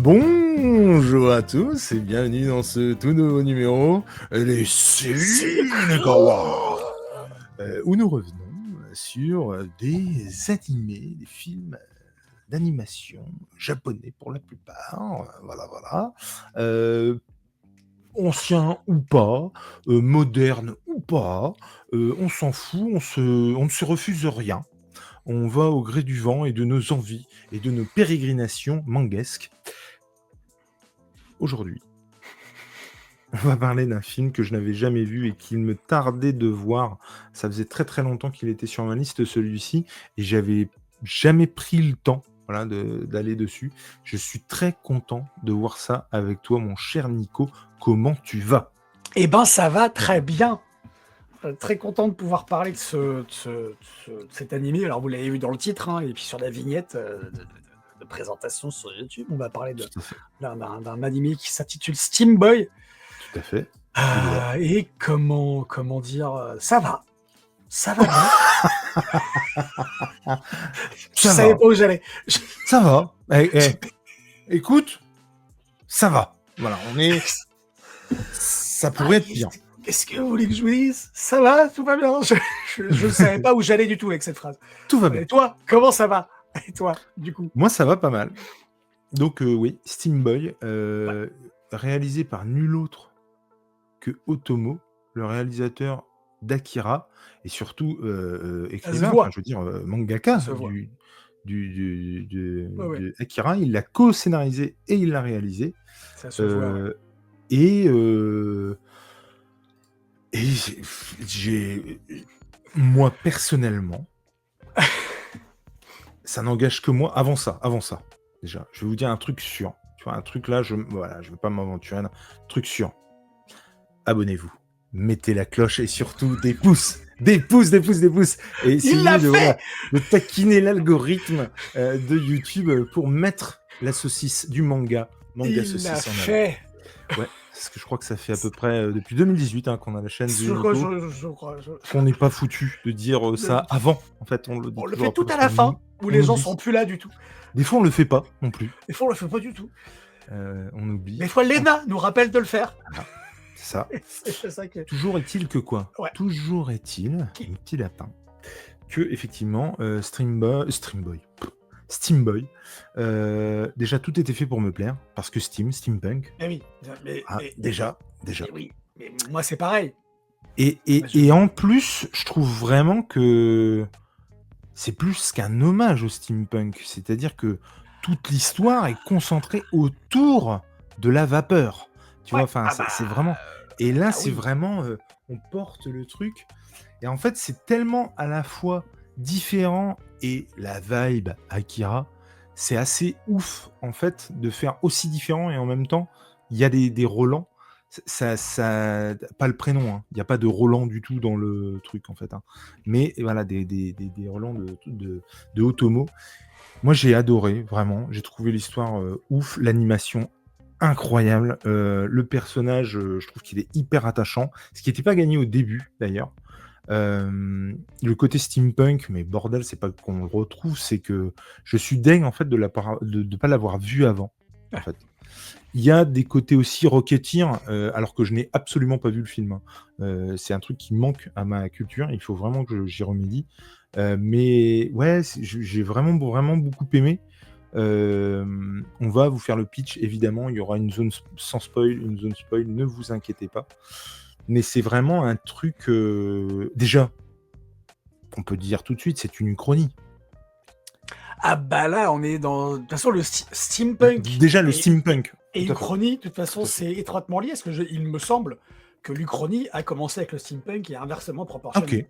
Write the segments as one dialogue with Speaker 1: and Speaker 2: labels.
Speaker 1: Bonjour à tous et bienvenue dans ce tout nouveau numéro des Ciné-Kawa, où nous revenons sur des animés, des films d'animation japonais pour la plupart, voilà, anciens ou pas, modernes ou pas, on s'en fout, on ne se refuse rien. On va au gré du vent et de nos envies et de nos pérégrinations manguesques. Aujourd'hui, on va parler d'un film que je n'avais jamais vu et qu'il me tardait de voir. Ça faisait très très longtemps qu'il était sur ma liste, celui-ci, et j'avais jamais pris le temps, voilà, d'aller dessus. Je suis très content de voir ça avec toi, mon cher Nico. Comment tu vas?
Speaker 2: Eh ben, ça va très bien. Très content de pouvoir parler de cet animé. Alors, vous l'avez vu dans le titre, hein, et puis sur la vignette de présentation sur YouTube. On va parler
Speaker 1: Tout à fait.
Speaker 2: d'un animé qui s'intitule Steam Boy.
Speaker 1: Tout à fait.
Speaker 2: Et comment dire, ça va. Ça va bien. Je savais pas où j'allais.
Speaker 1: Ça va. Écoute, ça va. Voilà, ça pourrait être bien.
Speaker 2: Qu'est-ce que vous voulez que je vous dise? Ça va, tout va bien. Je ne savais pas où j'allais du tout avec cette phrase.
Speaker 1: Tout va bien.
Speaker 2: Et toi, comment ça va? Et toi, du coup?
Speaker 1: Moi, ça va pas mal. Donc, oui, Steam Boy, réalisé par nul autre que Otomo, le réalisateur d'Akira, et surtout écrivain, enfin, je veux dire, mangaka de Akira. Il l'a co-scénarisé et il l'a réalisé.
Speaker 2: Ça se voit,
Speaker 1: Et moi, personnellement, ça n'engage que moi. Avant ça, déjà, je vais vous dire un truc sûr. Tu vois, un truc là, je veux pas m'aventurer. Un truc sûr. Abonnez-vous. Mettez la cloche et surtout des pouces. Des pouces. Et essayez de taquiner l'algorithme de YouTube pour mettre la saucisse du manga saucisse en
Speaker 2: fait.
Speaker 1: Ouais, parce que je crois que ça fait à peu près depuis 2018 qu'on a la chaîne
Speaker 2: je crois.
Speaker 1: Qu'on n'est pas foutu de dire ça avant. En fait, on le
Speaker 2: fait tout à la fin, où les gens sont plus là du tout.
Speaker 1: Des fois, on le fait pas non plus.
Speaker 2: Des fois, on le fait pas du tout.
Speaker 1: On oublie.
Speaker 2: Des fois, Léna nous rappelle de le faire.
Speaker 1: Ah, c'est ça.
Speaker 2: C'est ça qui est...
Speaker 1: Toujours est-il que quoi?
Speaker 2: Ouais.
Speaker 1: Toujours est-il, un petit lapin, que effectivement, Steam Boy, déjà tout était fait pour me plaire, parce que steampunk.
Speaker 2: Mais oui.
Speaker 1: Déjà.
Speaker 2: Mais oui, mais moi c'est pareil.
Speaker 1: Et en plus, je trouve vraiment que c'est plus qu'un hommage au steampunk, c'est-à-dire que toute l'histoire est concentrée autour de la vapeur. Tu vois, enfin, c'est vraiment. Et là, c'est vraiment, on porte le truc. Et en fait, c'est tellement à la fois différent et la vibe Akira, c'est assez ouf en fait de faire aussi différent et en même temps, il y a des Roland. Ça, pas le prénom, il n'y a pas de Roland du tout dans le truc en fait, mais voilà, des Roland de Otomo. Moi, j'ai adoré, vraiment. J'ai trouvé l'histoire ouf, l'animation incroyable. Le personnage, je trouve qu'il est hyper attachant, ce qui n'était pas gagné au début d'ailleurs. Le côté steampunk, mais bordel, c'est pas qu'on le retrouve, c'est que je suis dingue en fait de pas l'avoir vu avant. En fait, il y a des côtés aussi Rocketeer, alors que je n'ai absolument pas vu le film. C'est un truc qui manque à ma culture. Il faut vraiment que j'y remédie. Mais ouais, j'ai vraiment beaucoup aimé. On va vous faire le pitch, évidemment. Il y aura une zone sans spoil, une zone spoil. Ne vous inquiétez pas. Mais c'est vraiment un truc... déjà, on peut dire tout de suite, c'est une uchronie.
Speaker 2: Ah bah là, on est dans... De toute façon, le steampunk...
Speaker 1: Déjà, le steampunk.
Speaker 2: Et l'Uchronie, de toute façon, c'est étroitement lié, parce que il me semble que l'Uchronie a commencé avec le steampunk et inversement proportionnel.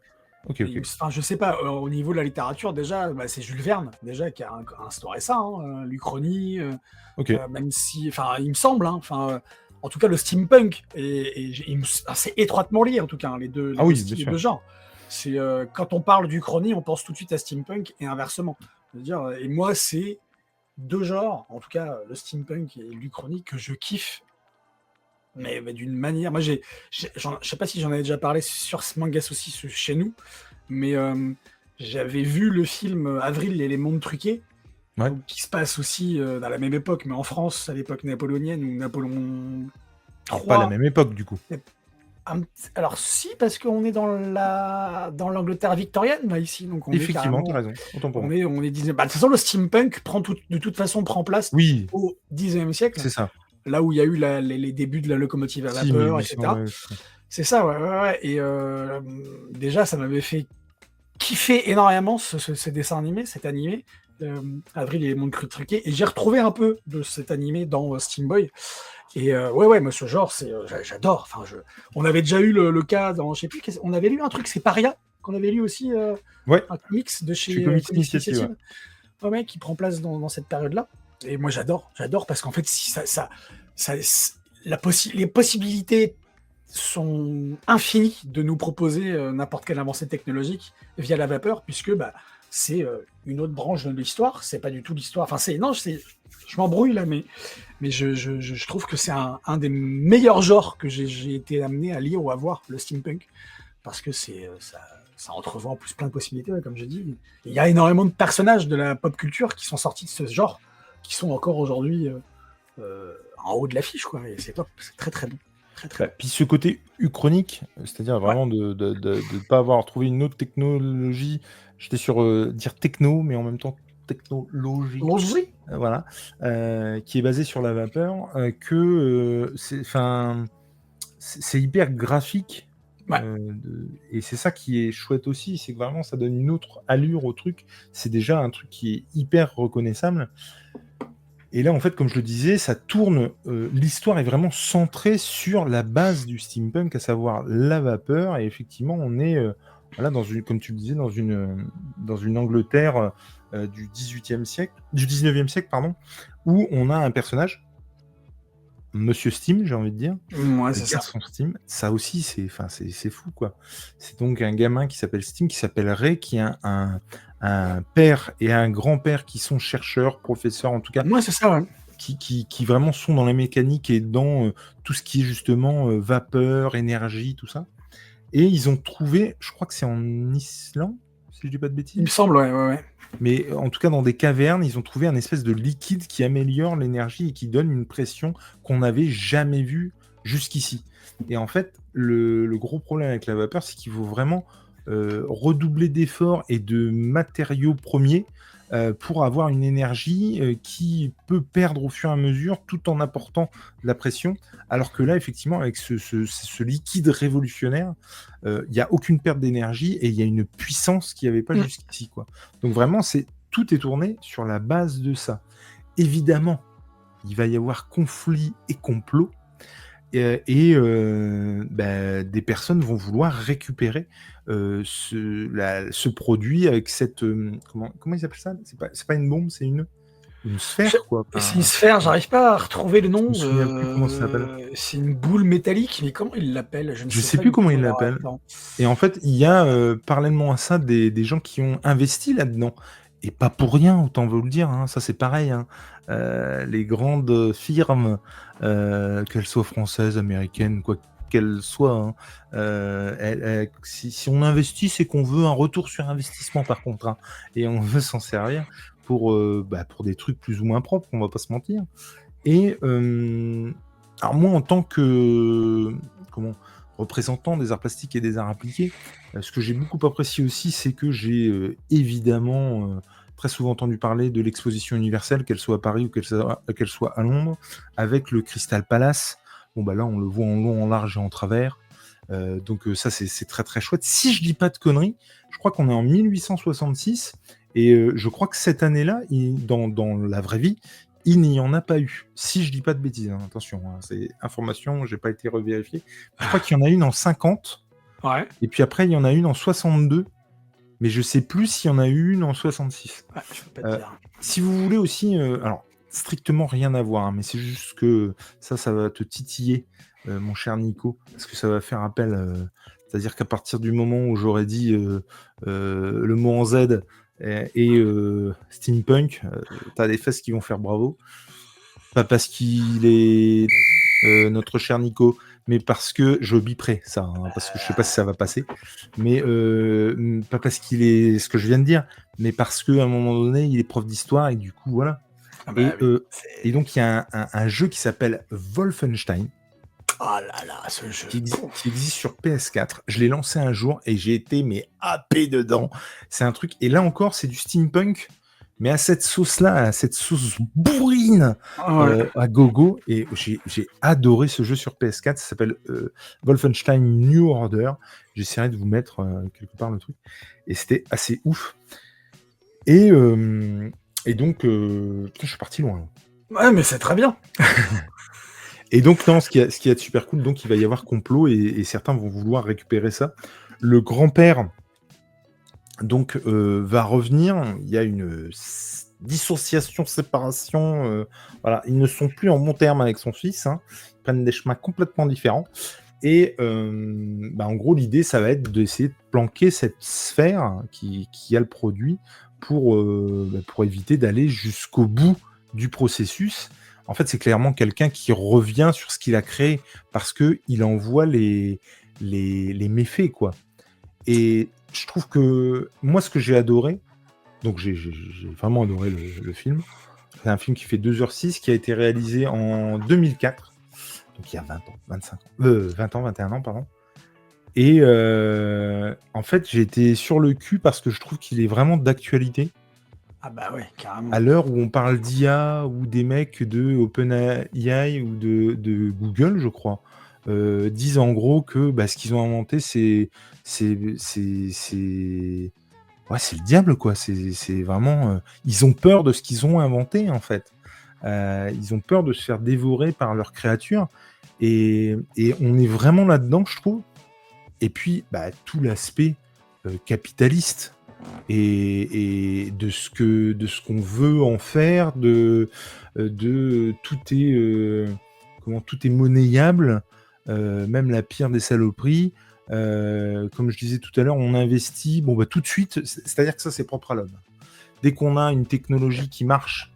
Speaker 1: Ok.
Speaker 2: Enfin, je sais pas, au niveau de la littérature, déjà, c'est Jules Verne, déjà, qui a instauré ça, l'Uchronie, même si... Enfin, il me semble, en tout cas, le steampunk, c'est étroitement lié, en tout cas, les deux genres. C'est, quand on parle d'Uchronie, on pense tout de suite à steampunk et inversement. Je veux dire, et moi, c'est deux genres, en tout cas le steampunk et l'Uchronie, que je kiffe, mais d'une manière... Moi, je sais pas si j'en avais déjà parlé sur ce manga aussi chez nous, mais j'avais vu le film Avril et les mondes truqués,
Speaker 1: Ouais.
Speaker 2: donc qui se passe aussi dans la même époque, mais en France, à l'époque napoléonienne ou Napoléon
Speaker 1: Alors, pas la
Speaker 2: III.
Speaker 1: même époque, du coup.
Speaker 2: Alors si, parce qu'on est dans l'Angleterre victorienne, là, ici, donc on est
Speaker 1: Effectivement, t'as
Speaker 2: carrément...
Speaker 1: raison. Autant pour
Speaker 2: On
Speaker 1: moi.
Speaker 2: est, on est 19... Bah, de toute façon, le steampunk de toute façon prend place
Speaker 1: Oui,
Speaker 2: au 19e siècle,
Speaker 1: c'est ça.
Speaker 2: là où il y a eu les débuts de la locomotive à
Speaker 1: Si,
Speaker 2: vapeur,
Speaker 1: 1800,
Speaker 2: etc.
Speaker 1: ouais, c'est ça.
Speaker 2: C'est ça, ouais, ouais, ouais. Et déjà, ça m'avait fait kiffer énormément ce dessin animé, cet animé, Avril et les mondes truqués. Et j'ai retrouvé un peu de cet animé dans Steam Boy. Et ouais, moi, ce genre, j'adore. Enfin, on avait déjà eu le cas dans, je sais plus, on avait lu un truc, c'est Paria, qu'on avait lu aussi,
Speaker 1: Ouais,
Speaker 2: un comics de
Speaker 1: chez
Speaker 2: chez
Speaker 1: Comics
Speaker 2: Comics
Speaker 1: Initiative, ouais.
Speaker 2: Initiative. Ouais, qui prend place dans cette période-là. Et moi, j'adore parce qu'en fait, si les possibilités sont infinies de nous proposer n'importe quelle avancée technologique via la vapeur, puisque bah, c'est une autre branche de l'histoire. C'est pas du tout l'histoire. Enfin, je m'embrouille là, mais je trouve que c'est un des meilleurs genres que j'ai été amené à lire ou à voir, le steampunk, parce que ça entrevoit en plus plein de possibilités, ouais, comme je dis. Il y a énormément de personnages de la pop culture qui sont sortis de ce genre, qui sont encore aujourd'hui en haut de l'affiche, quoi. Et c'est top, c'est très très bon. Très, très bon.
Speaker 1: Puis ce côté uchronique, c'est-à-dire
Speaker 2: Ouais.
Speaker 1: vraiment de pas avoir trouvé une autre technologie. J'étais sur dire techno, mais en même temps technologique.
Speaker 2: Longerie.
Speaker 1: Voilà, qui est basé sur la vapeur, c'est hyper graphique,
Speaker 2: Ouais.
Speaker 1: et c'est ça qui est chouette aussi, c'est que vraiment ça donne une autre allure au truc. C'est déjà un truc qui est hyper reconnaissable. Et là, en fait, comme je le disais, ça tourne. L'histoire est vraiment centrée sur la base du steampunk, à savoir la vapeur. Et effectivement, on est, voilà, comme tu le disais, dans une Angleterre du 18e siècle, du 19e siècle, pardon, où on a un personnage, Monsieur Steam, j'ai envie de dire,
Speaker 2: Ouais,
Speaker 1: le
Speaker 2: c'est ça.
Speaker 1: garçon Steam. Ça aussi, c'est fou, quoi. C'est donc un gamin qui s'appelle Steam, qui s'appelle Ray, qui a un père et un grand-père qui sont chercheurs, professeurs, en tout cas,
Speaker 2: Moi, c'est ça, ouais.
Speaker 1: qui vraiment sont dans la mécanique et dans tout ce qui est justement vapeur, énergie, tout ça. Et ils ont trouvé, je crois que c'est en Islande, si je dis pas de
Speaker 2: Il me
Speaker 1: bêtises,
Speaker 2: semble, ouais.
Speaker 1: mais en tout cas dans des cavernes, ils ont trouvé un espèce de liquide qui améliore l'énergie et qui donne une pression qu'on n'avait jamais vue jusqu'ici. Et en fait, le gros problème avec la vapeur, c'est qu'il faut vraiment redoubler d'efforts et de matériaux premiers pour avoir une énergie qui peut perdre au fur et à mesure tout en apportant de la pression. Alors que là, effectivement, avec ce liquide révolutionnaire, il n'y a aucune perte d'énergie et il y a une puissance qu'il n'y avait pas jusqu'ici, quoi. Donc vraiment, tout est tourné sur la base de ça. Évidemment, il va y avoir conflit et complot, des personnes vont vouloir récupérer ce produit avec cette... comment ils appellent ça? C'est pas une bombe, c'est une sphère, quoi.
Speaker 2: C'est une sphère, j'arrive pas à retrouver le
Speaker 1: Je me
Speaker 2: nom.
Speaker 1: souviens plus comment ça s'appelle.
Speaker 2: C'est une boule métallique, mais comment ils l'appellent? Je ne
Speaker 1: Je
Speaker 2: sais
Speaker 1: sais
Speaker 2: pas
Speaker 1: plus
Speaker 2: du
Speaker 1: comment
Speaker 2: tout.
Speaker 1: ils
Speaker 2: Alors,
Speaker 1: l'appellent.
Speaker 2: attends.
Speaker 1: Et en fait, il y a, parallèlement à ça, des gens qui ont investi là-dedans. Et pas pour rien, autant vous le dire, hein. Ça, c'est pareil, hein. Les grandes firmes, qu'elles soient françaises, américaines, quoi qu'elles soient, hein, si on investit, c'est qu'on veut un retour sur investissement, par contre, hein. Et on veut s'en servir pour des trucs plus ou moins propres, on va pas se mentir. Et alors moi, en tant que représentant des arts plastiques et des arts appliqués, ce que j'ai beaucoup apprécié aussi, c'est que j'ai évidemment très souvent entendu parler de l'exposition universelle, qu'elle soit à Paris ou qu'elle soit à Londres, avec le Crystal Palace. Bon, bah là, on le voit en long, en large et en travers. Donc ça, c'est très très chouette. Si je dis pas de conneries, je crois qu'on est en 1866, et je crois que cette année-là, dans la vraie vie, il n'y en a pas eu. Si je dis pas de bêtises, hein, attention, hein, c'est information, j'ai pas été revérifié. Je crois qu'il y en a une en 50,
Speaker 2: Ouais.
Speaker 1: et puis après, il y en a une en 62, mais je sais plus s'il y en a eu une en 66.
Speaker 2: Ouais, je peux pas te dire.
Speaker 1: Si vous voulez aussi, alors, strictement rien à voir, hein, mais c'est juste que ça va te titiller, mon cher Nico, parce que ça va faire appel, c'est-à-dire qu'à partir du moment où j'aurais dit le mot en Z et steampunk, t'as des fesses qui vont faire bravo. Pas parce qu'il est notre cher Nico, mais parce que je biperai ça, hein, parce que je sais pas si ça va passer, mais pas parce qu'il est ce que je viens de dire, mais parce qu'à un moment donné, il est prof d'histoire et du coup, voilà.
Speaker 2: Ah bah oui,
Speaker 1: Et donc, il y a un jeu qui s'appelle Wolfenstein
Speaker 2: oh là là, ce jeu.
Speaker 1: qui existe sur PS4. Je l'ai lancé un jour et j'ai été mais happé dedans. C'est un truc. Et là encore, c'est du steampunk, mais à cette sauce-là, à cette sauce bourrine à gogo. Et j'ai adoré ce jeu sur PS4. Ça s'appelle Wolfenstein New Order. J'essaierai de vous mettre quelque part le truc. Et c'était assez ouf. Et donc, putain, je suis parti loin.
Speaker 2: Ouais, mais c'est très bien.
Speaker 1: Et donc, non, ce qui est super cool, donc il va y avoir complot et certains vont vouloir récupérer ça. Le grand-père donc va revenir. Il y a une dissociation, séparation. Voilà, ils ne sont plus en bon terme avec son fils. Hein. Ils prennent des chemins complètement différents. Et en gros, l'idée, ça va être d'essayer de planquer cette sphère qui a le produit pour éviter d'aller jusqu'au bout du processus. En fait, c'est clairement quelqu'un qui revient sur ce qu'il a créé parce qu'il en voit les méfaits, quoi. Et je trouve que moi, ce que j'ai adoré, donc j'ai vraiment adoré le film. C'est un film qui fait 2h06, qui a été réalisé en 2004, donc il y a 20 ans, 25 ans, 20 ans, 21 ans, pardon. Et en fait, j'ai été sur le cul parce que je trouve qu'il est vraiment d'actualité.
Speaker 2: Ah bah ouais, carrément.
Speaker 1: À l'heure où on parle d'IA ou des mecs de OpenAI ou de Google, je crois, disent en gros que ce qu'ils ont inventé, c'est le diable, quoi. C'est vraiment... ils ont peur de ce qu'ils ont inventé, en fait. Ils ont peur de se faire dévorer par leurs créatures. Et on est vraiment là-dedans, je trouve. Et puis, tout l'aspect capitaliste et de ce qu'on veut en faire, de tout est tout est monnayable, même la pire des saloperies. Comme je disais tout à l'heure, on investit tout de suite, c'est-à-dire que ça c'est propre à l'homme. Dès qu'on a une technologie qui marche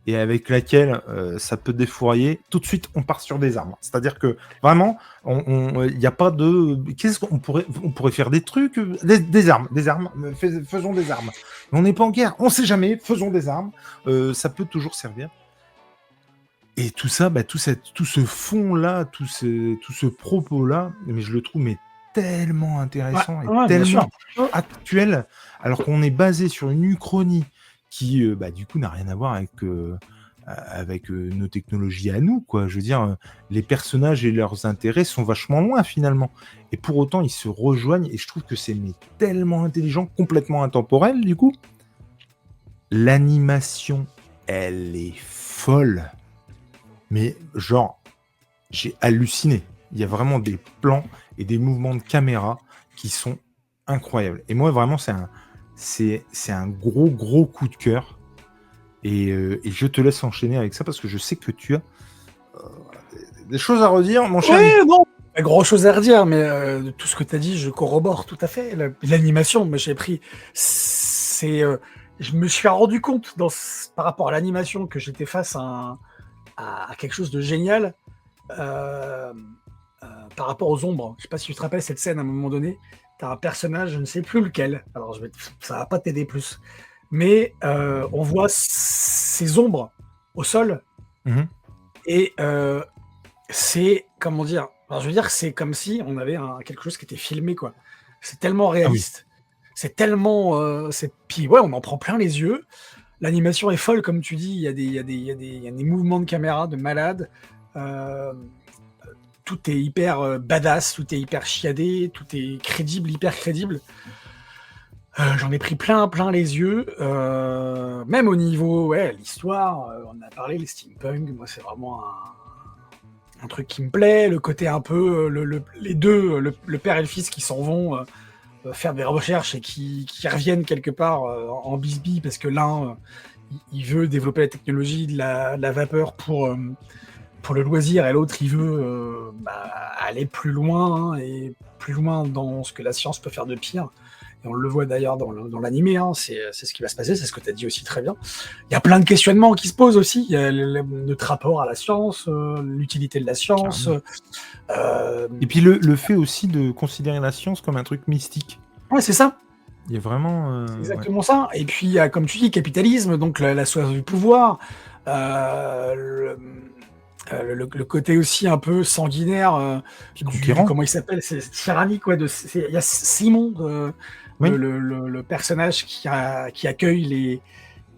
Speaker 1: et avec laquelle ça peut défourailler, tout de suite on part sur des armes. C'est-à-dire que vraiment, il n'y a pas de... Qu'est-ce qu'on pourrait faire des trucs, des armes, faisons des armes. Mais on n'est pas en guerre, on ne sait jamais, faisons des armes, ça peut toujours servir. Et tout ça, tout ce fond-là, tout ce propos-là, mais je le trouve tellement intéressant et tellement actuel, alors qu'on est basé sur une uchronie qui, du coup, n'a rien à voir avec nos technologies à nous, quoi. Je veux dire, les personnages et leurs intérêts sont vachement loin, finalement. Et pour autant, ils se rejoignent, et je trouve que c'est tellement intelligent, complètement intemporel, du coup. L'animation, elle est folle. Mais genre, j'ai halluciné. Il y a vraiment des plans et des mouvements de caméra qui sont incroyables. Et moi, vraiment, c'est un gros coup de cœur. Et je te laisse enchaîner avec ça parce que je sais que tu as des choses à redire, mon cher.
Speaker 2: Oui, non, pas grand chose à redire, mais tout ce que tu as dit, je corrobore tout à fait. L'animation, moi j'ai pris. Je me suis rendu compte par rapport à l'animation que j'étais face à quelque chose de génial par rapport aux ombres. Je sais pas si tu te rappelles cette scène à un moment donné. Tu as un personnage, je ne sais plus lequel. Alors ça va pas t'aider plus. Mais on voit ces ombres au sol. Et c'est, comment dire, alors je veux dire, c'est comme si on avait quelque chose qui était filmé, quoi. C'est tellement réaliste. C'est tellement... Puis ouais, on en prend plein les yeux. L'animation est folle, comme tu dis. Il y a des mouvements de caméra de malade. Tout est hyper badass, tout est hyper chiadé, tout est crédible, hyper crédible. J'en ai pris plein les yeux. Même au niveau, l'histoire, on a parlé, les steampunk, moi c'est vraiment un truc qui me plaît. Le côté un peu, les deux, le père et le fils qui s'en vont faire des recherches et qui reviennent quelque part en bisbille parce que l'un, il veut développer la technologie de la vapeur pour le loisir et l'autre, il veut aller plus loin et plus loin dans ce que la science peut faire de pire. et on le voit d'ailleurs dans l'animé, hein, c'est ce qui va se passer, c'est ce que tu as dit aussi très bien. Il y a plein de questionnements qui se posent aussi, il y a notre rapport à la science, l'utilité de la science.
Speaker 1: Et puis le fait aussi de considérer la science comme un truc mystique.
Speaker 2: Ouais, c'est ça.
Speaker 1: Il y a vraiment...
Speaker 2: C'est exactement ça. Et puis, il y a, comme tu dis, capitalisme, donc la soif du pouvoir, le côté aussi un peu sanguinaire comment il s'appelle, c'est tyrannique, ouais, il y a Simon,
Speaker 1: Oui.
Speaker 2: le personnage qui accueille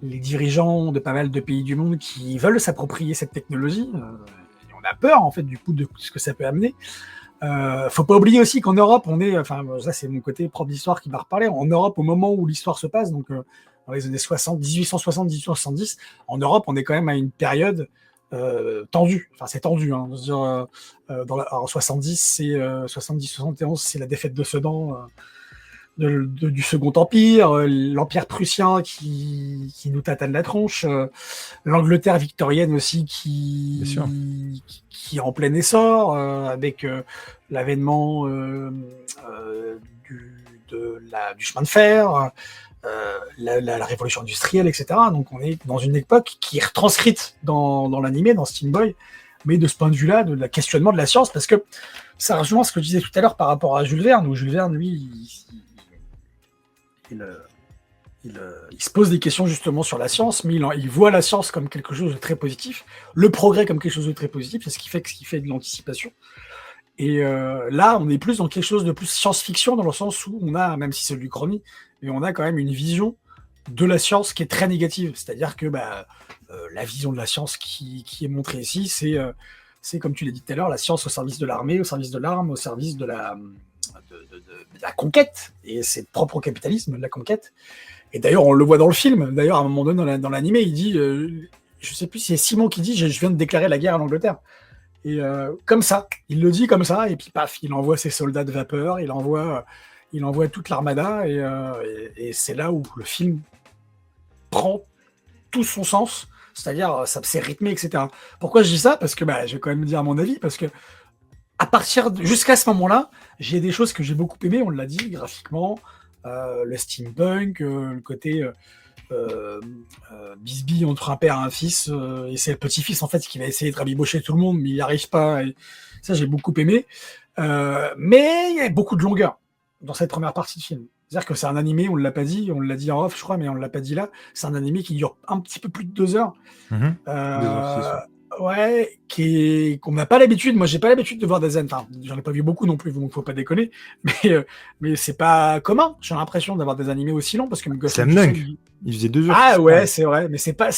Speaker 2: les dirigeants de pas mal de pays du monde qui veulent s'approprier cette technologie. Et on a peur, en fait, du coup, de ce que ça peut amener. Faut pas oublier aussi qu'en Europe, on est, enfin, ça c'est mon côté prof d'histoire qui m'a reparlé. En Europe, au moment où l'histoire se passe, donc dans les années 60, 1860, 1870, en Europe, on est quand même à une période tendue. Enfin, c'est tendu. Hein. Je veux dire, en 70, c'est 70-71, c'est la défaite de Sedan. Du Second Empire, l'Empire prussien qui nous tatane la tronche, l'Angleterre victorienne aussi qui est en plein essor, avec l'avènement du chemin de fer, la révolution industrielle, etc. Donc on est dans une époque qui est retranscrite dans l'animé, dans Steam Boy, mais de ce point de vue-là, de la questionnement de la science, parce que ça rejoint ce que je disais tout à l'heure par rapport à Jules Verne, où Jules Verne, lui, il se pose des questions justement sur la science, mais il voit la science comme quelque chose de très positif, le progrès comme quelque chose de très positif, c'est ce qui fait de l'anticipation. Et là, on est plus dans quelque chose de plus science-fiction, dans le sens où on a, même si c'est de l'Uchronie, mais on a quand même une vision de la science qui est très négative. C'est-à-dire que la vision de la science qui est montrée ici, c'est comme tu l'as dit tout à l'heure, la science au service de l'armée, au service de l'arme, au service de la conquête, et c'est propre au capitalisme, la conquête. Et d'ailleurs, on le voit dans le film. D'ailleurs, à un moment donné, dans l'animé, il dit, je sais plus si c'est Simon qui dit, je viens de déclarer la guerre à l'Angleterre. Et comme ça, il le dit comme ça, et puis paf, il envoie ses soldats de vapeur, il envoie toute l'armada, et c'est là où le film prend tout son sens, c'est-à-dire ça c'est rythmé, etc. Pourquoi je dis ça? Parce que je vais quand même dire mon avis, parce que jusqu'à ce moment-là, j'ai des choses que j'ai beaucoup aimées, on l'a dit, graphiquement, le steampunk, le côté bisbille entre un père et un fils, et c'est le petit-fils en fait qui va essayer de rabibocher tout le monde, mais il n'y arrive pas, et ça j'ai beaucoup aimé. Mais il y a beaucoup de longueur dans cette première partie de film. C'est-à-dire que c'est un animé, on ne l'a pas dit, on l'a dit en off, je crois, mais on ne l'a pas dit là, c'est un animé qui dure un petit peu plus de 2 heures.
Speaker 1: 2 heures, c'est ça.
Speaker 2: Ouais, qu'on n'a pas l'habitude. Moi, j'ai pas l'habitude de voir des animés. Enfin, j'en ai pas vu beaucoup non plus, donc faut pas déconner. Mais c'est pas commun. J'ai l'impression d'avoir des animés aussi longs parce que mes gosses.
Speaker 1: Slam Dunk. Il faisait 2 heures.
Speaker 2: Ah ouais, c'est vrai. Mais c'est pas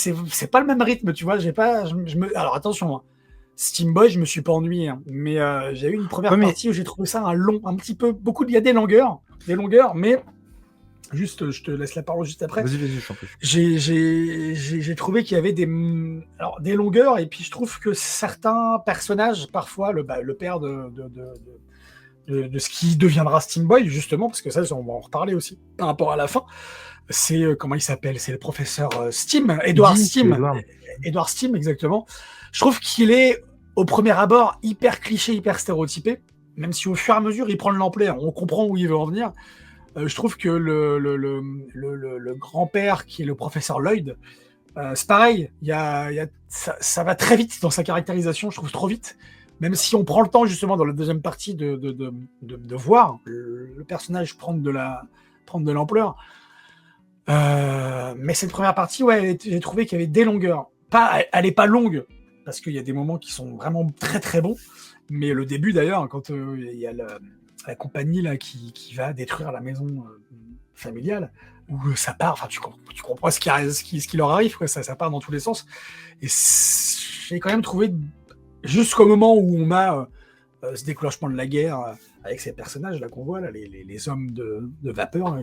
Speaker 2: le même rythme, tu vois. Alors attention. Hein. Steam Boy, je me suis pas ennuyé, hein. Mais j'ai eu une première partie où j'ai trouvé ça un petit peu il y a des longueurs, mais. Juste, je te laisse la parole juste après.
Speaker 1: Vas-y, je t'en prie.
Speaker 2: J'ai trouvé qu'il y avait des longueurs, et puis je trouve que certains personnages, parfois, le père de ce qui deviendra Steam Boy, justement, parce que ça, on va en reparler aussi, par rapport à la fin, c'est, comment il s'appelle? C'est le professeur Steam, Edward Steam. Edward Steam, exactement. Je trouve qu'il est, au premier abord, hyper cliché, hyper stéréotypé, même si au fur et à mesure, il prend de l'ampleur, on comprend où il veut en venir. Je trouve que le grand-père, qui est le professeur Lloyd, c'est pareil. Ça va très vite dans sa caractérisation, je trouve trop vite. Même si on prend le temps, justement, dans la deuxième partie, de voir le personnage prendre de l'ampleur. Mais cette première partie, ouais, j'ai trouvé qu'il y avait des longueurs. Elle n'est pas longue, parce qu'il y a des moments qui sont vraiment très très bons. Mais le début, d'ailleurs, quand il y a la compagnie là qui va détruire la maison familiale, où ça part, enfin tu comprends ce qui leur arrive, quoi, ça part dans tous les sens. Et j'ai quand même trouvé, jusqu'au moment où on a ce déclenchement de la guerre avec ces personnages là qu'on voit là, les hommes de vapeur, hein,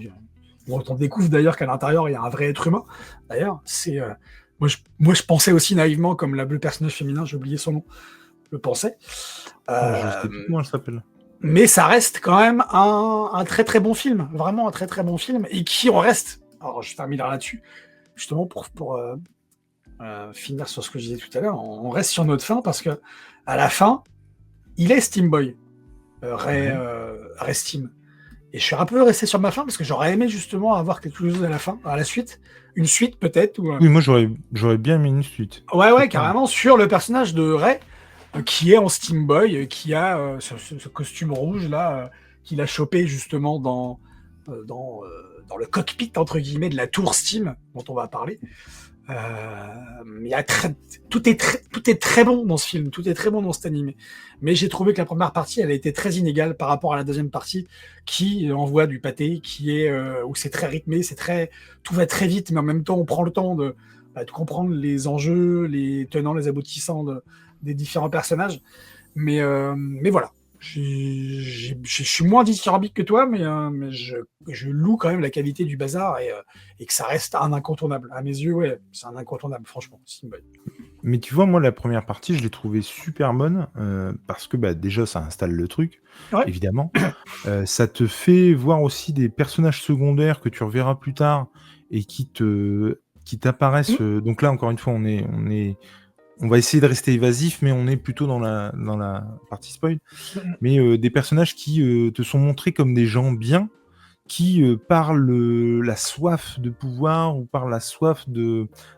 Speaker 2: dont on découvre d'ailleurs qu'à l'intérieur il y a un vrai être humain. D'ailleurs, c'est moi je pensais aussi naïvement, comme le personnage féminin, j'ai oublié son nom, je pensais.
Speaker 1: Je sais plus comment elle s'appelle.
Speaker 2: Mais ça reste quand même un très très bon film, vraiment un très très bon film, et qui en reste. Alors je termine là-dessus, justement pour finir sur ce que je disais tout à l'heure. On reste sur notre fin, parce que à la fin, il est Steam Boy, Ray Steam, Et je suis un peu resté sur ma fin parce que j'aurais aimé justement avoir quelque chose à la fin, à la suite. Une suite peut-être.
Speaker 1: Oui, moi j'aurais bien mis une suite.
Speaker 2: Ouais, carrément, sur le personnage de Rey, qui est en Steam Boy, qui a ce costume rouge là, qu'il a chopé justement dans le cockpit entre guillemets de la tour Steam dont on va parler. Il y a tout est très bon dans ce film, tout est très bon dans cet animé. Mais j'ai trouvé que la première partie, elle a été très inégale par rapport à la deuxième partie, qui envoie du pâté, qui est où c'est très rythmé, tout va très vite, mais en même temps on prend le temps de comprendre les enjeux, les tenants, les aboutissants des différents personnages. Mais voilà. Je suis moins dithyrambique que toi, mais je loue quand même la qualité du bazar et que ça reste un incontournable. À mes yeux, ouais, c'est un incontournable, franchement.
Speaker 1: Mais tu vois, moi, la première partie, je l'ai trouvée super bonne parce que déjà, ça installe le truc,
Speaker 2: Ouais.
Speaker 1: évidemment. Ça te fait voir aussi des personnages secondaires que tu reverras plus tard et qui t'apparaissent. Donc là, encore une fois, on va essayer de rester évasif, mais on est plutôt dans la partie spoil. Mais des personnages qui te sont montrés comme des gens bien, qui par la soif de pouvoir ou par la soif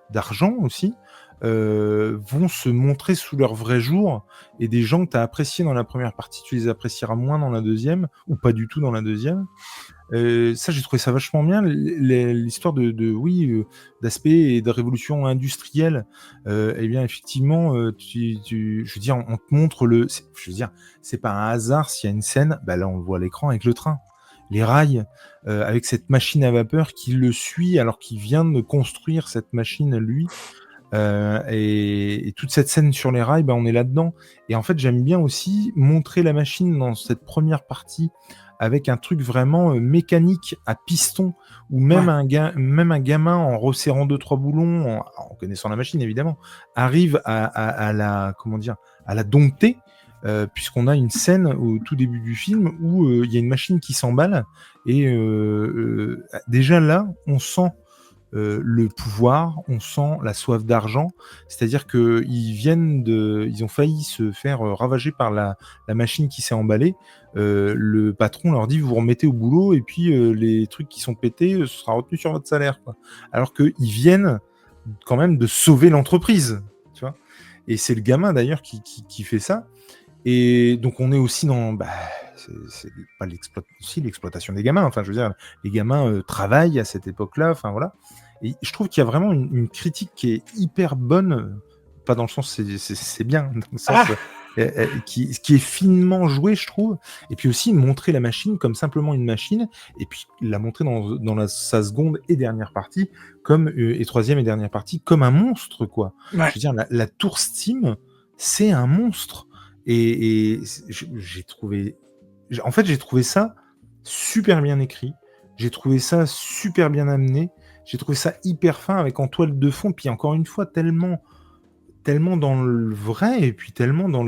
Speaker 1: d'argent aussi, vont se montrer sous leur vrai jour, et des gens que tu as appréciés dans la première partie, tu les apprécieras moins dans la deuxième, ou pas du tout dans la deuxième. Ça, j'ai trouvé ça vachement bien, l'histoire d'aspect et de révolution industrielle. Eh bien, effectivement, je veux dire, on te montre je veux dire, c'est pas un hasard s'il y a une scène, là, on le voit à l'écran avec le train. Les rails, avec cette machine à vapeur qui le suit alors qu'il vient de construire cette machine, lui. Et toute cette scène sur les rails, on est là-dedans. Et en fait, j'aime bien aussi montrer la machine dans cette première partie avec un truc vraiment mécanique à piston, où même un gamin en resserrant 2-3 boulons, en connaissant la machine évidemment, arrive à la dompter. Puisqu'on a une scène au tout début du film où il y a une machine qui s'emballe, et déjà là, on sent le pouvoir, on sent la soif d'argent, c'est-à-dire ils ont failli se faire ravager par la machine qui s'est emballée. Le patron leur dit, vous vous remettez au boulot, et puis les trucs qui sont pétés, ce sera retenu sur votre salaire, quoi. Alors qu'ils viennent quand même de sauver l'entreprise, tu vois. Et c'est le gamin d'ailleurs qui fait ça. Et donc on est aussi dans c'est pas l'exploitation des gamins, enfin je veux dire, les gamins travaillent à cette époque-là, enfin voilà. Et je trouve qu'il y a vraiment une critique qui est hyper bonne, pas dans le sens c'est bien, dans le sens qui est finement joué, je trouve. Et puis aussi montrer la machine comme simplement une machine, et puis la montrer dans sa seconde et dernière partie et troisième et dernière partie comme un monstre, quoi. Je veux dire, la tour Steam, c'est un monstre. Et j'ai trouvé ça super bien écrit, j'ai trouvé ça super bien amené, j'ai trouvé ça hyper fin, avec en toile de fond, puis encore une fois tellement dans le vrai, et puis tellement dans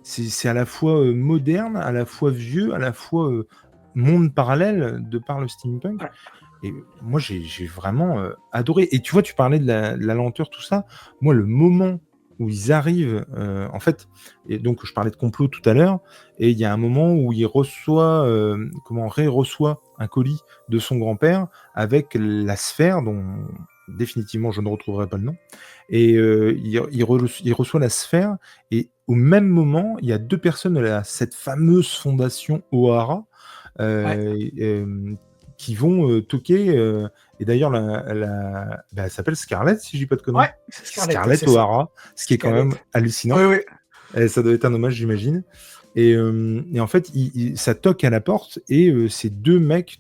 Speaker 1: c'est à la fois moderne, à la fois vieux, à la fois monde parallèle de par le steampunk. Et moi j'ai vraiment adoré. Et tu vois, tu parlais de la lenteur, tout ça. Moi, le moment où ils arrivent, en fait, et donc je parlais de complot tout à l'heure, et il y a un moment où il reçoit, Ray reçoit un colis de son grand-père avec la sphère dont définitivement je ne retrouverai pas le nom, et il reçoit la sphère, et au même moment, il y a deux personnes de cette fameuse fondation O'Hara qui vont toquer, et d'ailleurs elle s'appelle Scarlett, si je dis pas de conneries.
Speaker 2: Ouais, c'est
Speaker 1: Scarlett O'Hara, ce qui est quand même hallucinant.
Speaker 2: Oui.
Speaker 1: Ça doit être un hommage, j'imagine. Et en fait, ça toque à la porte, et ces deux mecs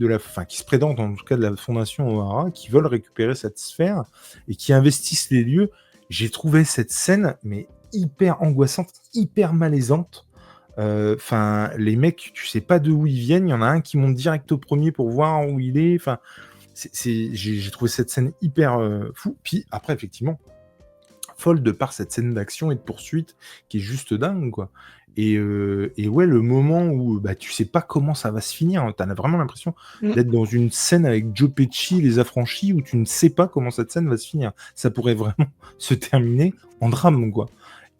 Speaker 1: qui se présentent, en tout cas de la fondation O'Hara, qui veulent récupérer cette sphère et qui investissent les lieux. J'ai trouvé cette scène mais hyper angoissante, hyper malaisante. Les mecs, tu sais pas d'où ils viennent. Il y en a un qui monte direct au premier pour voir où il est. Enfin, j'ai trouvé cette scène hyper fou. Puis après, effectivement, folle de par cette scène d'action et de poursuite qui est juste dingue, quoi. Et ouais, le moment où tu sais pas comment ça va se finir, hein. T'as vraiment l'impression d'être dans une scène avec Joe Pesci, Les Affranchis, où tu ne sais pas comment cette scène va se finir. Ça pourrait vraiment se terminer en drame, quoi.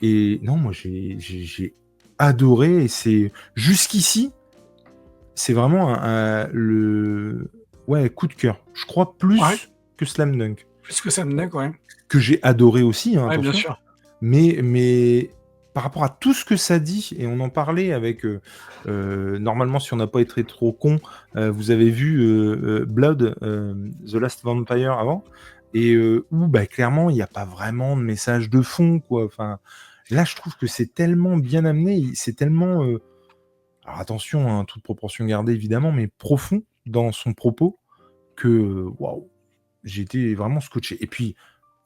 Speaker 1: Et non, moi j'ai adoré, et jusqu'ici, c'est vraiment le coup de cœur. Je crois plus que Slam Dunk.
Speaker 2: Plus que Slam Dunk, ouais.
Speaker 1: Que j'ai adoré aussi, hein, attention.
Speaker 2: Bien sûr.
Speaker 1: Mais par rapport à tout ce que ça dit, et on en parlait avec... normalement, si on n'a pas été trop con, vous avez vu Blood, The Last Vampire avant, et où clairement, il n'y a pas vraiment de message de fond, quoi. Enfin, là, je trouve que c'est tellement bien amené, c'est tellement... alors attention, hein, toute proportion gardée, évidemment, mais profond dans son propos, que, waouh, j'ai été vraiment scotché. Et puis,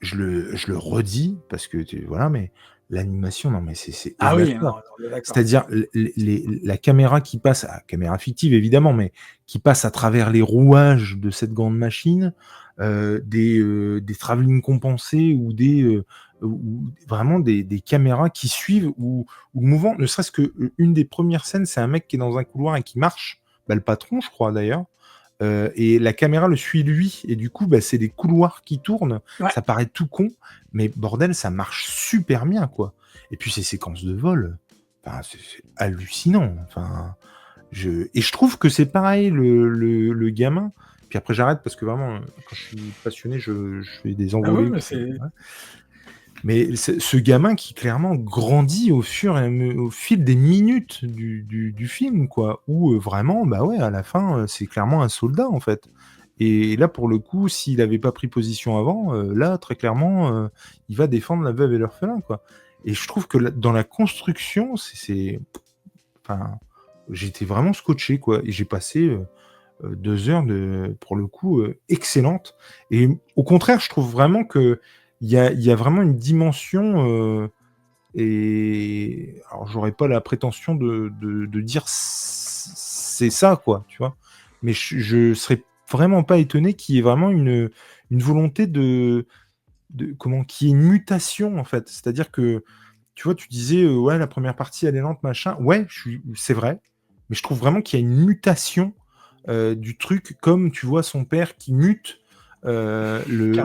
Speaker 1: je le redis, parce que, voilà, mais l'animation, non, mais c'est
Speaker 2: Ah oui,
Speaker 1: c'est-à-dire la caméra qui passe, caméra fictive évidemment, mais qui passe à travers les rouages de cette grande machine, des travelling compensés ou ou vraiment des caméras qui suivent ou le mouvement, ne serait-ce que une des premières scènes, c'est un mec qui est dans un couloir et qui marche, le patron, je crois d'ailleurs. Et la caméra le suit lui, et du coup, c'est des couloirs qui tournent.
Speaker 2: Ouais.
Speaker 1: Ça paraît tout con, mais bordel, ça marche super bien, quoi. Et puis ces séquences de vol, c'est hallucinant. Et je trouve que c'est pareil, le gamin. Puis après, j'arrête parce que vraiment, quand je suis passionné, je fais des envolées. Mais ce gamin qui clairement grandit au fil des minutes du film, quoi. Où vraiment, à la fin, c'est clairement un soldat, en fait. Et là, pour le coup, s'il n'avait pas pris position avant, là, très clairement, il va défendre la veuve et l'orphelin, quoi. Et je trouve que dans la construction, j'étais vraiment scotché, quoi. Et j'ai passé 2 heures pour le coup, excellentes. Et au contraire, je trouve vraiment que il y a vraiment une dimension, et alors j'aurais pas la prétention de dire c'est ça, quoi, tu vois. Mais je serais vraiment pas étonné qu'il y ait vraiment une volonté qu'il y ait une mutation, en fait. C'est-à-dire que, tu vois, tu disais, ouais, la première partie, elle est lente, machin. Ouais, c'est vrai, mais je trouve vraiment qu'il y a une mutation du truc, comme tu vois son père qui mute, le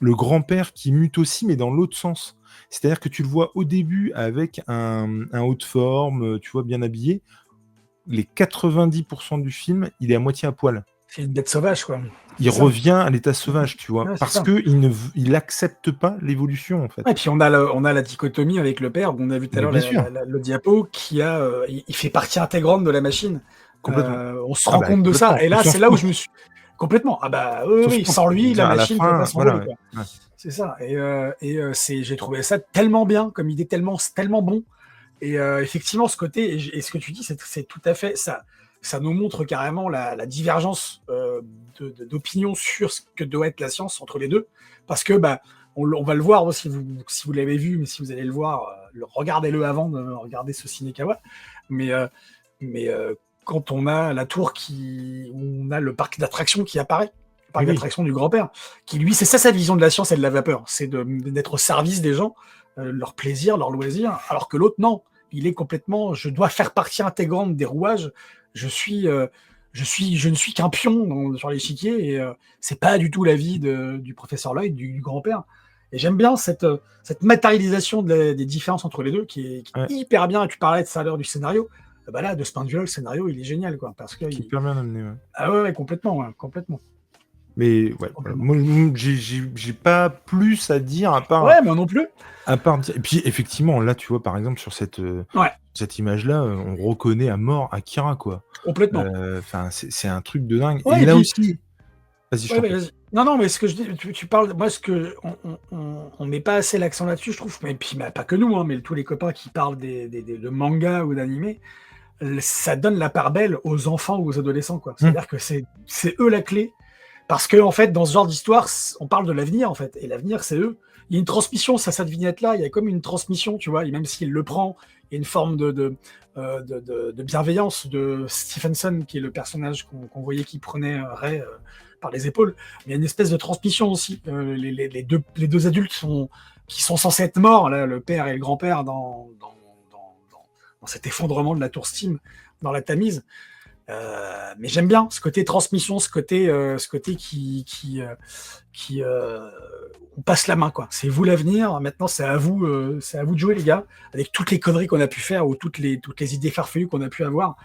Speaker 1: grand-père qui mute aussi, mais dans l'autre sens. C'est-à-dire que tu le vois au début avec un haut de forme, tu vois, bien habillé. Les 90% du film, il est à moitié à poil.
Speaker 2: C'est une bête sauvage, quoi.
Speaker 1: Il revient à l'état sauvage, tu vois, parce qu'il n'accepte pas l'évolution, en fait.
Speaker 2: Et puis on a la dichotomie avec le père, on a vu tout à l'heure le diapo, il fait partie intégrante de la machine. On se rend compte de ça, et là, c'est là où je me suis... Complètement. Oui, sans lui, la machine ne peut pas s'envoler. Ouais. C'est ça. Et j'ai trouvé ça tellement bien, comme idée tellement bon. Et effectivement, ce côté, et ce que tu dis, c'est tout à fait ça. Ça nous montre carrément la divergence d'opinion sur ce que doit être la science entre les deux. Parce que on va le voir, si vous l'avez vu, mais si vous allez le voir, regardez-le avant de regarder ce Ciné-Kawa. Mais quand on a la tour où on a le parc d'attractions qui apparaît, le parc d'attractions du grand-père, qui lui, c'est ça sa vision de la science et de la vapeur, c'est d'être au service des gens, leur plaisir, leur loisir, alors que l'autre, non. Il est complètement, je dois faire partie intégrante des rouages, je ne suis qu'un pion sur l'échiquier, et c'est pas du tout la vie du professeur Lloyd, du grand-père. Et j'aime bien cette matérialisation des différences entre les deux, qui est hyper bien. Et tu parlais tout à l'heure du scénario. Là, de ce point de vue-là, le scénario, il est génial, quoi, parce que
Speaker 1: hyper bien amené, ouais.
Speaker 2: Ah ouais, complètement.
Speaker 1: Mais ouais, moi, j'ai pas plus à dire à part.
Speaker 2: Ouais, moi non plus.
Speaker 1: À part dire... Et puis effectivement, là, tu vois, par exemple, sur cette image-là, on reconnaît à mort Akira, quoi.
Speaker 2: Complètement.
Speaker 1: C'est un truc de dingue.
Speaker 2: Ouais,
Speaker 1: et là aussi. Vas-y,
Speaker 2: vas-y. Non, mais ce que je dis, tu parles, moi, on met pas assez l'accent là-dessus, je trouve. Mais puis, pas que nous, hein, mais tous les copains qui parlent de manga ou d'animé, ça donne la part belle aux enfants ou aux adolescents, quoi. C'est-à-dire que c'est eux la clé. Parce que, en fait, dans ce genre d'histoire, on parle de l'avenir, en fait. Et l'avenir, c'est eux. Il y a une transmission, cette vignette-là, il y a comme une transmission, tu vois. Et même s'il le prend, il y a une forme de bienveillance de Stephenson, qui est le personnage qu'on voyait qui prenait Ray par les épaules. Mais il y a une espèce de transmission aussi. Les deux adultes qui sont censés être morts, là, le père et le grand-père, dans cet effondrement de la tour Steam, dans la Tamise. Mais j'aime bien ce côté transmission, ce côté on passe la main, quoi. C'est vous l'avenir. Maintenant, c'est à vous de jouer, les gars, avec toutes les conneries qu'on a pu faire ou toutes les idées farfelues qu'on a pu avoir.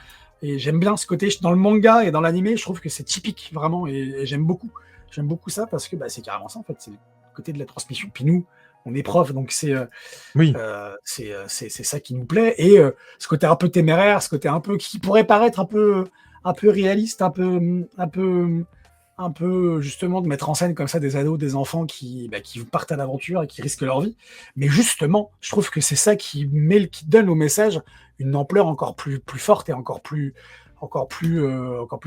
Speaker 2: Et j'aime bien ce côté dans le manga et dans l'animé. Je trouve que c'est typique vraiment, et j'aime beaucoup. J'aime beaucoup ça parce que c'est carrément ça en fait. C'est le côté de la transmission. Puis nous, on est prof, donc c'est ça qui nous plaît. Et ce côté un peu téméraire, ce côté un peu qui pourrait paraître un peu réaliste, un peu justement de mettre en scène comme ça des ados, des enfants qui partent à l'aventure et qui risquent leur vie. Mais justement, je trouve que c'est ça qui donne au message une ampleur encore plus forte et encore plus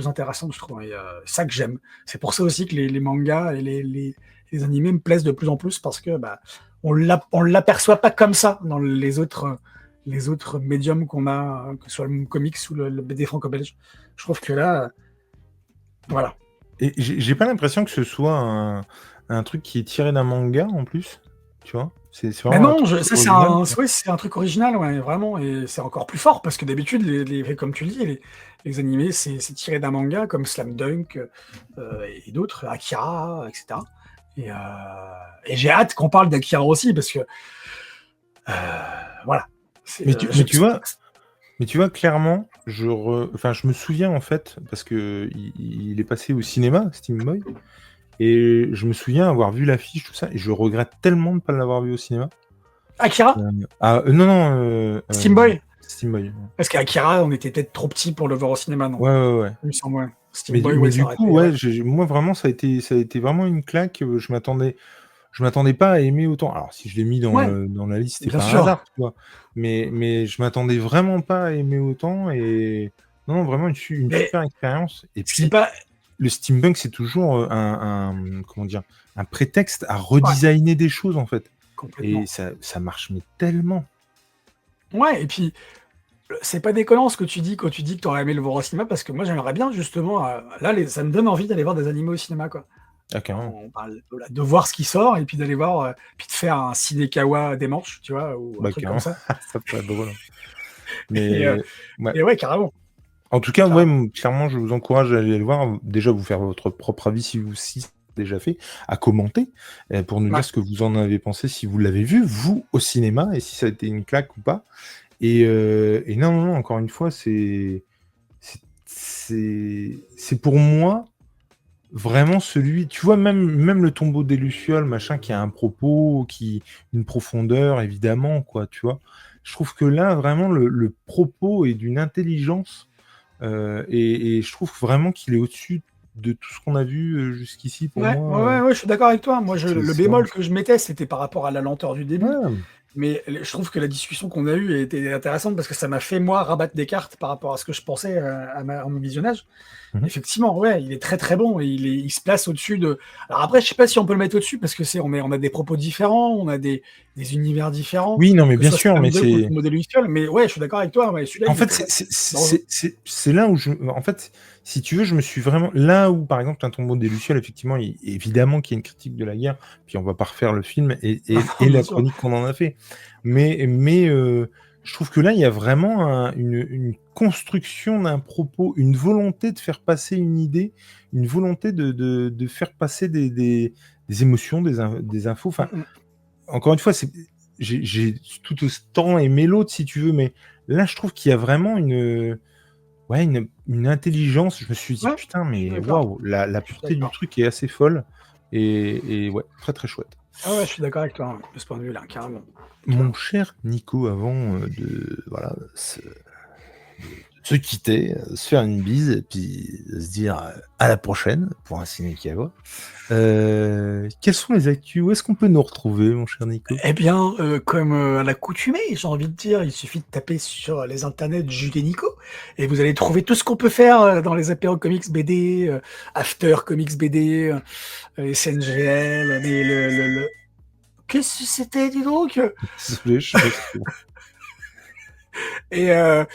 Speaker 2: intéressante, je trouve. Et ça que j'aime. C'est pour ça aussi que les mangas et les animés me plaisent de plus en plus, parce que on l'aperçoit pas comme ça dans les autres médiums qu'on a, que ce soit le comics ou le BD franco-belge. Je trouve que là, voilà.
Speaker 1: Et j'ai pas l'impression que ce soit un truc qui est tiré d'un manga en plus, tu vois. C'est vraiment
Speaker 2: c'est un truc original, ouais, vraiment, et c'est encore plus fort parce que d'habitude, comme tu le dis, les animés, c'est tiré d'un manga comme Slam Dunk et d'autres, Akira, etc. Et j'ai hâte qu'on parle d'Akira aussi, parce que voilà.
Speaker 1: Mais tu vois, clairement, je me souviens en fait, parce que il est passé au cinéma, Steam Boy, et je me souviens avoir vu l'affiche, tout ça, et je regrette tellement de ne pas l'avoir vu au cinéma.
Speaker 2: Akira
Speaker 1: non.
Speaker 2: Steam Boy.
Speaker 1: Steam Boy.
Speaker 2: Parce qu'Akira, on était peut-être trop petit pour le voir au cinéma, non?
Speaker 1: Ouais.
Speaker 2: Il me semble, ouais.
Speaker 1: Mais du coup, moi vraiment, ça a été vraiment une claque. Je m'attendais pas à aimer autant. Alors, si je l'ai mis dans la liste, c'est pas un hasard, tu vois. Mais je m'attendais vraiment pas à aimer autant. Et non, vraiment une super expérience. Et puis, le steampunk, c'est toujours un prétexte à redesigner des choses, en fait. Et ça marche mais tellement.
Speaker 2: Ouais, et puis c'est pas déconnant ce que tu dis quand tu dis que tu aurais aimé le voir au cinéma, parce que moi j'aimerais bien justement, là ça me donne envie d'aller voir des animés au cinéma, quoi. On parle de voir ce qui sort, et puis d'aller voir, puis de faire un ciné-kawa des manches, tu vois, ou un truc comme ça.
Speaker 1: Ça peut être drôle. Mais
Speaker 2: et ouais, carrément.
Speaker 1: En tout cas, clairement, je vous encourage à aller le voir. Déjà, vous faire votre propre avis si c'est déjà fait, à commenter, pour nous dire ce que vous en avez pensé, si vous l'avez vu, vous, au cinéma, et si ça a été une claque ou pas. Et non, encore une fois, c'est pour moi vraiment celui, tu vois, même le tombeau des Lucioles, machin, qui a un propos, une profondeur, évidemment, quoi, tu vois. Je trouve que là, vraiment, le propos est d'une intelligence, et je trouve vraiment qu'il est au-dessus de tout ce qu'on a vu jusqu'ici, pour moi.
Speaker 2: Ouais, je suis d'accord avec toi. Moi, le bémol que je mettais, c'était par rapport à la lenteur du début. Mais je trouve que la discussion qu'on a eue était intéressante, parce que ça m'a fait, moi, rabattre des cartes par rapport à ce que je pensais à mon visionnage. Effectivement, il est très très bon, et il se place au-dessus de... Alors après, je sais pas si on peut le mettre au-dessus, parce que on a des propos différents, on a des univers différents.
Speaker 1: Oui, non, mais bien sûr, mais c'est...
Speaker 2: Mais ouais, je suis d'accord avec toi.
Speaker 1: En fait, c'est là où en fait, si tu veux, je me suis vraiment... Là où, par exemple, un tombeau des Lucioles, effectivement, évidemment qu'il y a une critique de la guerre, puis on va pas refaire le film et la chronique qu'on en a fait. Mais je trouve que là, il y a vraiment une construction d'un propos, une volonté de faire passer une idée, une volonté de faire passer des émotions, des infos. Enfin, encore une fois, j'ai tout autant aimé l'autre, si tu veux, mais là, je trouve qu'il y a vraiment une intelligence. Je me suis dit, putain, mais waouh, la pureté du truc est assez folle. Et ouais, très très chouette.
Speaker 2: Ah ouais, je suis d'accord avec toi, de ce point de vue-là, carrément.
Speaker 1: Mon cher Nico, avant de se quitter, se faire une bise, et puis se dire à la prochaine pour un ciné-kawa. Quelles sont les actus? Où est-ce qu'on peut nous retrouver, mon cher Nico?
Speaker 2: Eh bien, comme à l'accoutumée, j'ai envie de dire, il suffit de taper sur les internets Jules et Nico, et vous allez trouver tout ce qu'on peut faire dans les apéros comics BD, After Comics BD, SNGL, mais le... Qu'est-ce que c'était, dis donc?
Speaker 1: Désolé, je sais
Speaker 2: pas.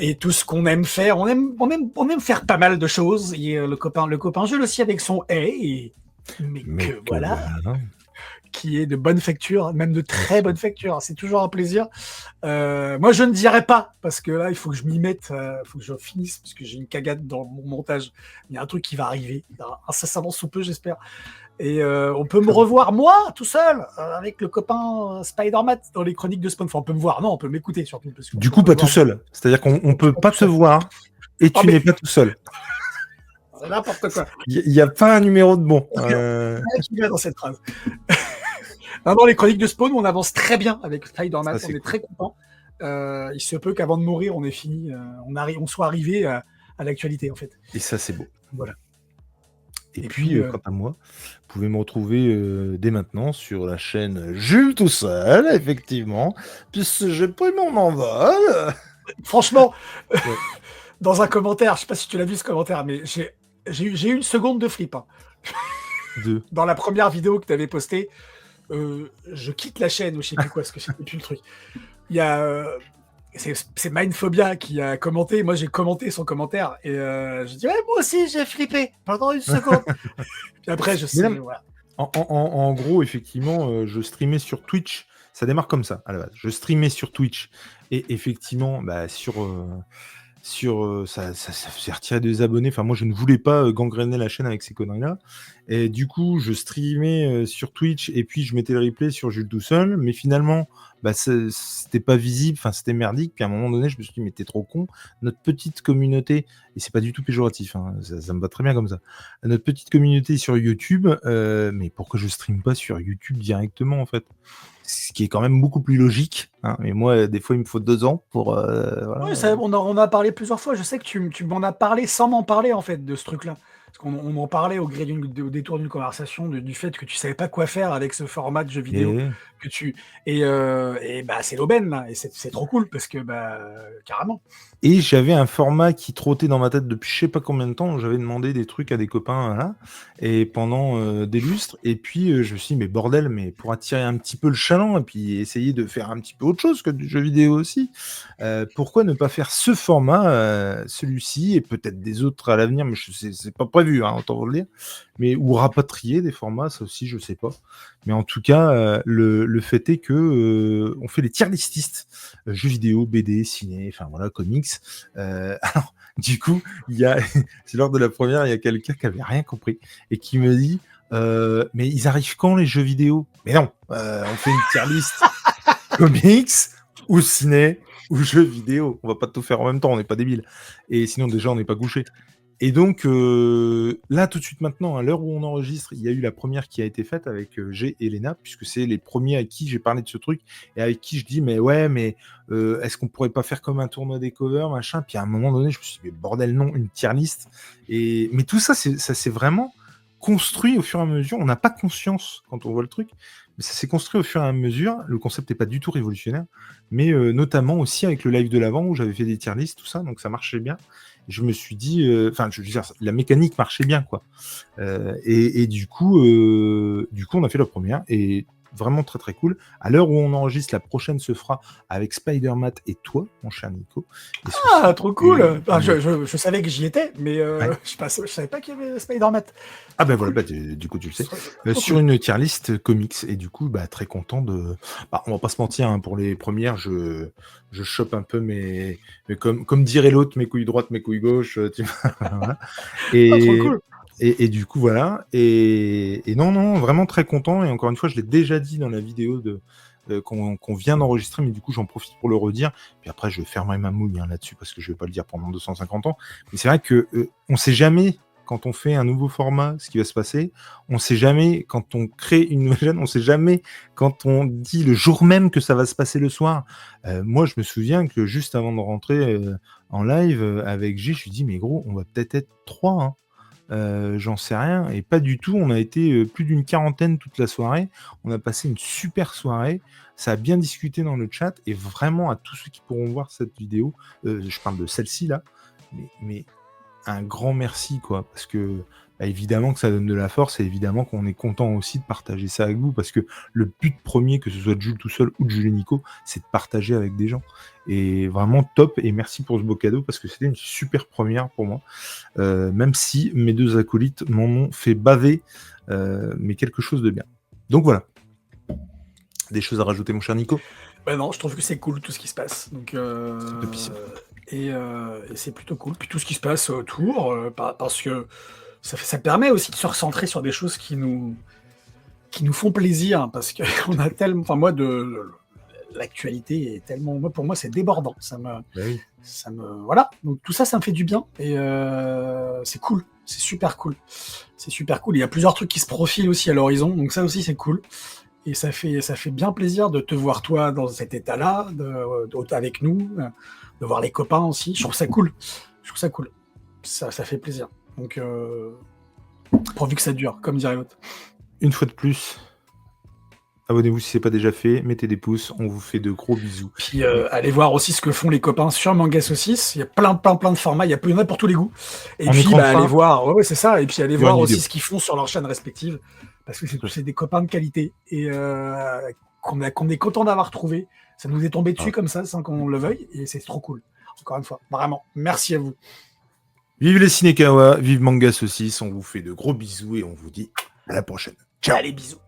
Speaker 2: Et tout ce qu'on aime faire, on aime faire pas mal de choses. Et le copain Jules aussi, avec son mais que voilà, qui est de bonne facture, même de très bonne facture. C'est toujours un plaisir. Moi, je ne dirais pas, parce que là, il faut que je m'y mette, il faut que je finisse, parce que j'ai une cagade dans mon montage. Il y a un truc qui va arriver, incessamment sous peu, j'espère. Et on peut me revoir, moi, tout seul, avec le copain Spider-Man dans les chroniques de Spawn. Enfin, on peut me voir, non, on peut m'écouter surtout. Parce
Speaker 1: du coup, pas tout seul. C'est-à-dire qu'on peut pas te voir et tu n'es pas tout seul.
Speaker 2: C'est n'importe quoi.
Speaker 1: Il n'y a pas un numéro de bon.
Speaker 2: Qui vient dans cette phrase. Dans les chroniques de Spawn, on avance très bien avec Spider-Man. On est très content. Il se peut qu'avant de mourir, on ait fini, on soit arrivé à l'actualité, en fait.
Speaker 1: Et ça, c'est beau.
Speaker 2: Voilà.
Speaker 1: Et puis, quant à moi, vous pouvez me retrouver dès maintenant sur la chaîne Jules tout seul, effectivement, puisque j'ai pris mon envol.
Speaker 2: Franchement, dans un commentaire, je sais pas si tu l'as vu ce commentaire, mais j'ai eu une seconde de flip. Hein. Dans la première vidéo que tu avais postée, je quitte la chaîne ou je sais plus quoi, parce que c'était plus le truc. Il y a c'est Mindphobia qui a commenté. Moi, j'ai commenté son commentaire et j'ai dit ouais, moi aussi j'ai flippé pendant une seconde. Puis après, je sais. Voilà.
Speaker 1: En gros, effectivement, je streamais sur Twitch. Ça démarre comme ça à la base. Je streamais sur Twitch et effectivement, ça s'est retiré des abonnés. Enfin, moi, je ne voulais pas gangréner la chaîne avec ces conneries-là. Et du coup, je streamais sur Twitch et puis je mettais le replay sur Jules tout seul. Mais finalement, c'était pas visible. Enfin, c'était merdique. Puis à un moment donné, je me suis dit, mais t'es trop con. Notre petite communauté, et c'est pas du tout péjoratif, hein, ça me va très bien comme ça. Notre petite communauté sur YouTube, mais pourquoi je stream pas sur YouTube directement, en fait? Ce qui est quand même beaucoup plus logique. Hein. Mais moi, des fois, il me faut 2 ans pour... voilà.
Speaker 2: Oui, on a parlé plusieurs fois. Je sais que tu m'en as parlé sans m'en parler, en fait, de ce truc-là. Parce qu'on en parlait au détour d'une conversation du fait que tu savais pas quoi faire avec ce format de jeu vidéo. C'est l'aubaine, là. Et c'est trop cool, parce que, carrément.
Speaker 1: Et j'avais un format qui trottait dans ma tête depuis je sais pas combien de temps. J'avais demandé des trucs à des copains, là, et pendant des lustres. Et puis, je me suis dit, mais bordel, mais pour attirer un petit peu le chaland et puis essayer de faire un petit peu autre chose que du jeu vidéo aussi, pourquoi ne pas faire ce format, celui-ci, et peut-être des autres à l'avenir, mais c'est pas prévu, hein, autant vous le dire. Mais, ou rapatrier des formats, ça aussi, je sais pas. Mais en tout cas, le fait est que on fait les tier lististes, jeux vidéo, BD, ciné, enfin voilà, comics. Alors, du coup, c'est lors de la première, il y a quelqu'un qui avait rien compris et qui me dit mais ils arrivent quand les jeux vidéo? Mais non, on fait une tier list comics ou ciné ou jeux vidéo. On va pas tout faire en même temps, on n'est pas débiles. Et sinon, déjà, on n'est pas couché. Et donc, là, tout de suite maintenant, à l'heure où on enregistre, il y a eu la première qui a été faite avec G et Léna, puisque c'est les premiers à qui j'ai parlé de ce truc, et avec qui je dis, mais ouais, mais est-ce qu'on pourrait pas faire comme un tournoi des covers, machin? Puis à un moment donné, je me suis dit, mais bordel, non, une tier list. Mais tout ça, ça s'est vraiment construit au fur et à mesure. On n'a pas conscience quand on voit le truc, mais ça s'est construit au fur et à mesure. Le concept n'est pas du tout révolutionnaire, mais notamment aussi avec le live de l'avant où j'avais fait des tier lists, tout ça, donc ça marchait bien. Je me suis dit, je veux dire, la mécanique marchait bien, quoi. Et du coup, on a fait la première et vraiment très très cool. À l'heure où on enregistre, la prochaine se fera avec Spider-Man et toi, mon cher Nico.
Speaker 2: Ah, trop cool. Je savais que j'y étais, mais je savais pas qu'il y avait Spider-Man.
Speaker 1: Ah ben voilà, du coup tu le sais. Sur une tier list comics, et du coup, très content de... on va pas se mentir, hein, pour les premières, je chope un peu mais comme dirait l'autre, mes couilles droites, mes couilles gauches, tu vois. Voilà.
Speaker 2: Trop cool.
Speaker 1: Et du coup, voilà. Et non, vraiment très content. Et encore une fois, je l'ai déjà dit dans la vidéo qu'on vient d'enregistrer, mais du coup, j'en profite pour le redire. Puis après, je fermerai ma mouille là-dessus parce que je vais pas le dire pendant 250 ans. Mais c'est vrai que on sait jamais quand on fait un nouveau format ce qui va se passer. On sait jamais quand on crée une nouvelle chaîne. On sait jamais quand on dit le jour même que ça va se passer le soir. Moi, je me souviens que juste avant de rentrer en live avec G, je lui dis mais gros, on va peut-être être 3, hein. J'en sais rien, et pas du tout. On a été plus d'une 40aine toute la soirée. On a passé une super soirée. Ça a bien discuté dans le chat, et vraiment à tous ceux qui pourront voir cette vidéo, je parle de celle-ci là, mais un grand merci, quoi, parce que évidemment que ça donne de la force, et évidemment qu'on est content aussi de partager ça avec vous, parce que le but premier, que ce soit de Jules tout seul ou de Jules et Nico, c'est de partager avec des gens. Et vraiment top, et merci pour ce beau cadeau, parce que c'était une super première pour moi, même si mes 2 acolytes m'en ont fait baver, mais quelque chose de bien. Donc voilà. Des choses à rajouter, mon cher Nico?
Speaker 2: Bah non, je trouve que c'est cool tout ce qui se passe. Donc, et c'est plutôt cool. Puis tout ce qui se passe autour, parce que ça permet aussi de se recentrer sur des choses qui nous font plaisir. Parce qu'on a tellement. Enfin, moi, l'actualité est tellement. Pour moi, c'est débordant.
Speaker 1: Oui.
Speaker 2: Voilà. Donc tout ça, ça me fait du bien. Et c'est cool. C'est super cool. C'est super cool. Il y a plusieurs trucs qui se profilent aussi à l'horizon. Donc ça aussi, c'est cool. Et ça fait bien plaisir de te voir toi dans cet état-là, avec nous, de voir les copains aussi. Je trouve ça cool. Ça fait plaisir. Donc, pourvu que ça dure, comme dirait l'autre.
Speaker 1: Une fois de plus, abonnez-vous si ce n'est pas déjà fait, mettez des pouces, on vous fait de gros bisous.
Speaker 2: Puis allez voir aussi ce que font les copains sur Manga Saucisse. Il y a plein de formats, il y en a pour tous les goûts. Et puis allez voir, ouais, c'est ça. Et puis allez voir aussi ce qu'ils font sur leurs chaînes respectives, parce que c'est des copains de qualité et qu'on est content d'avoir trouvé. Ça nous est tombé dessus comme ça, sans qu'on le veuille, et c'est trop cool. Encore une fois, vraiment, merci à vous.
Speaker 1: Vive les Ciné-Kawa, vive Manga Saucisse, on vous fait de gros bisous et on vous dit à la prochaine. Ciao.
Speaker 2: Allez, bisous.